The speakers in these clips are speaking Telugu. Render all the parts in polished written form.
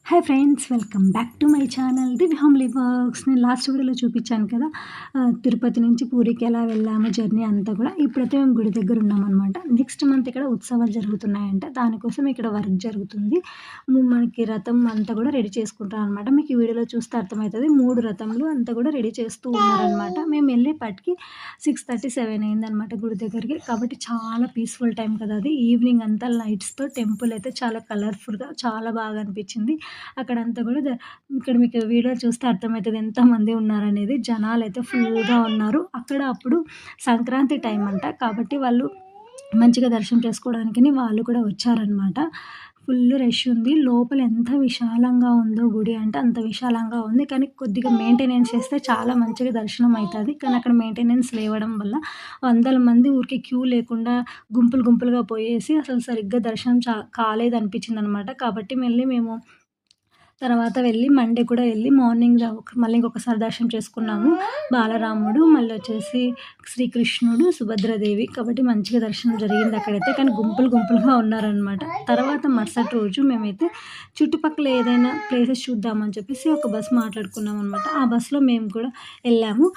Hi friends, welcome back to my channel Divya homely works. నేను లాస్ట్ వీడియోలో చూపించాను కదా, తిరుపతి నుంచి పూరికి ఎలా వెళ్ళాము జర్నీ అంతా కూడా. ఇప్పుడైతే మేము గుడి దగ్గర ఉన్నామన్నమాట. నెక్స్ట్ మంత్ ఇక్కడ ఉత్సవాలు జరుగుతున్నాయంట, దానికోసం ఇక్కడ వర్క్ జరుగుతుంది. మనకి రథం అంతా కూడా రెడీ చేసుకుంటాం అనమాట. మీకు ఈ వీడియోలో చూస్తే అర్థమవుతుంది. 3 రథంలు అంతా కూడా రెడీ చేస్తూ ఉన్నారనమాట. మేము వెళ్ళేపాటికి 6:37 అయిందనమాట గుడి దగ్గరికి. కాబట్టి చాలా పీస్ఫుల్ టైం కదా అది. ఈవినింగ్ అంతా లైట్స్తో టెంపుల్ అయితే చాలా కలర్ఫుల్గా చాలా బాగా అనిపించింది. అక్కడంతా కూడా ఇక్కడ మీకు వీడియో చూస్తే అర్థమవుతుంది ఎంతమంది ఉన్నారనేది. జనాలైతే ఫుల్గా ఉన్నారు. అక్కడ అప్పుడు సంక్రాంతి టైం అంట, కాబట్టి వాళ్ళు మంచిగా దర్శనం చేసుకోవడానికి వాళ్ళు కూడా వచ్చారనమాట. ఫుల్ రష్ ఉంది. లోపల ఎంత విశాలంగా ఉందో గుడి అంటే అంత విశాలంగా ఉంది. కానీ కొద్దిగా మెయింటెనెన్స్ చేస్తే చాలా మంచిగా దర్శనం అవుతుంది. కానీ అక్కడ మెయింటెనెన్స్ లేవడం వల్ల వందల మంది ఊరికి క్యూ లేకుండా గుంపులు గుంపులుగా పోయేసి అసలు సరిగ్గా దర్శనం కాలేదనిపించింది అనమాట. కాబట్టి మేము తర్వాత వెళ్ళి మండే కూడా వెళ్ళి మార్నింగ్ మళ్ళీ ఇంకొకసారి దర్శనం చేసుకున్నాము. బాలరాముడు, మళ్ళీ వచ్చేసి శ్రీకృష్ణుడు, సుభద్రాదేవి. కాబట్టి మంచిగా దర్శనం జరిగింది అక్కడైతే. కానీ గుంపులుగా ఉన్నారనమాట. తర్వాత మరుసటి రోజు మేమైతే చుట్టుపక్కల ఏదైనా ప్లేసెస్ చూద్దామని చెప్పేసి ఒక బస్ మాట్లాడుకున్నాం అనమాట. ఆ బస్సులో మేము కూడా వెళ్ళాము.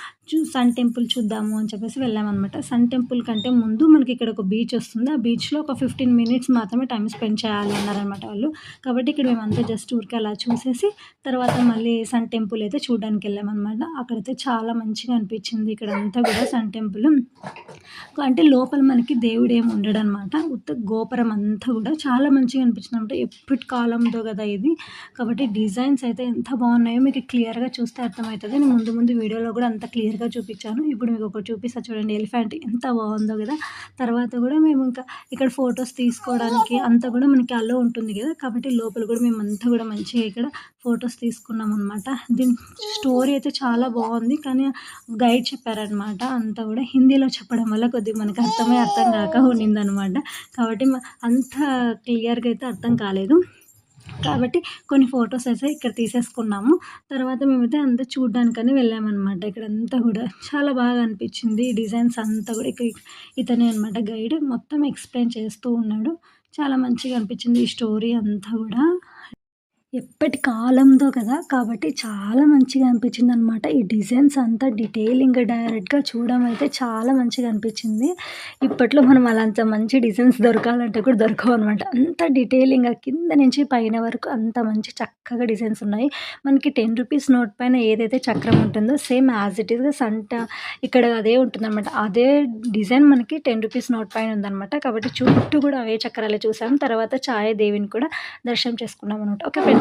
సన్ టెంపుల్ చూద్దాము అని చెప్పేసి వెళ్ళామన్నమాట. సన్ టెంపుల్ కంటే ముందు మనకి ఇక్కడ ఒక బీచ్ వస్తుంది. ఆ బీచ్లో ఒక 15 మినిట్స్ మాత్రమే టైం స్పెండ్ చేయాలి అన్నారనమాట వాళ్ళు. కాబట్టి ఇక్కడ మేమంతా జస్ట్ ఊరికి అలా చూసేసి తర్వాత మళ్ళీ సన్ టెంపుల్ అయితే చూడడానికి వెళ్ళామన్నమాట. అక్కడైతే చాలా మంచిగా అనిపించింది. ఇక్కడ అంతా కూడా సన్ టెంపుల్ అంటే లోపల మనకి దేవుడు ఏమి ఉండడు అనమాట. ఉత్త గోపురం అంతా కూడా చాలా మంచిగా అనిపించింది అనమాట. ఎప్పటి కాలంతో కదా ఇది, కాబట్టి డిజైన్స్ అయితే ఎంత బాగున్నాయో మీకు క్లియర్గా చూస్తే అర్థమవుతుంది. నేను ముందు వీడియోలో కూడా అంత క్లియర్గా చూపించాను. ఇప్పుడు మీకు ఒకటి చూపిస్తా చూడండి. ఎలిఫెంట్ ఎంత బాగుందో కదా. తర్వాత కూడా మేము ఇంకా ఇక్కడ ఫొటోస్ తీసుకోవడానికి అంతా కూడా మనకి అలో ఉంటుంది కదా, కాబట్టి లోపల కూడా మేము అంతా కూడా మంచిగా ఇక్కడ ఫొటోస్ తీసుకున్నాం అనమాట. దీని స్టోరీ అయితే చాలా బాగుంది, కానీ గైడ్ చెప్పారనమాట. అంతా కూడా హిందీలో చెప్పడం వల్ల కొద్దిగా మనకి అర్థం కాక ఉన్నిందనమాట. కాబట్టి అంత క్లియర్గా అయితే అర్థం కాలేదు. కాబట్టి కొన్ని ఫొటోస్ అయితే ఇక్కడ తీసేసుకున్నాము. తర్వాత మేమైతే అంతా చూడడానికని వెళ్ళామన్నమాట. ఇక్కడంతా కూడా చాలా బాగా అనిపించింది. డిజైన్స్ అంతా కూడా ఇతనే అనమాట గైడ్, మొత్తం ఎక్స్ప్లెయిన్ చేస్తూ ఉన్నాడు. చాలా మంచిగా అనిపించింది ఈ స్టోరీ అంతా కూడా. ఎప్పటి కాలంతో కదా, కాబట్టి చాలా మంచిగా అనిపించింది అనమాట. ఈ డిజైన్స్ అంతా డీటెయిలింగ్గా డైరెక్ట్గా చూడడం అయితే చాలా మంచిగా అనిపించింది. ఇప్పట్లో మనం అలాంటి మంచి డిజైన్స్ దొరకాలంటే కూడా దొరకవు అనమాట. అంత డీటెయిలింగ్గా కింద నుంచి పైన వరకు అంత మంచి చక్కగా డిజైన్స్ ఉన్నాయి. మనకి 10 రూపీస్ నోట్ పైన ఏదైతే చక్రం ఉంటుందో సేమ్ యాజ్ ఇట్ ఈస్గా ఇక్కడ అదే ఉంటుందన్నమాట. అదే డిజైన్ మనకి 10 రూపీస్ నోట్ పైన ఉందన్నమాట. కాబట్టి చుట్టూ కూడా అవే చక్రాలే చూసాం. తర్వాత ఛాయాదేవిని కూడా దర్శనం చేసుకున్నాం అనమాట. Okay friends.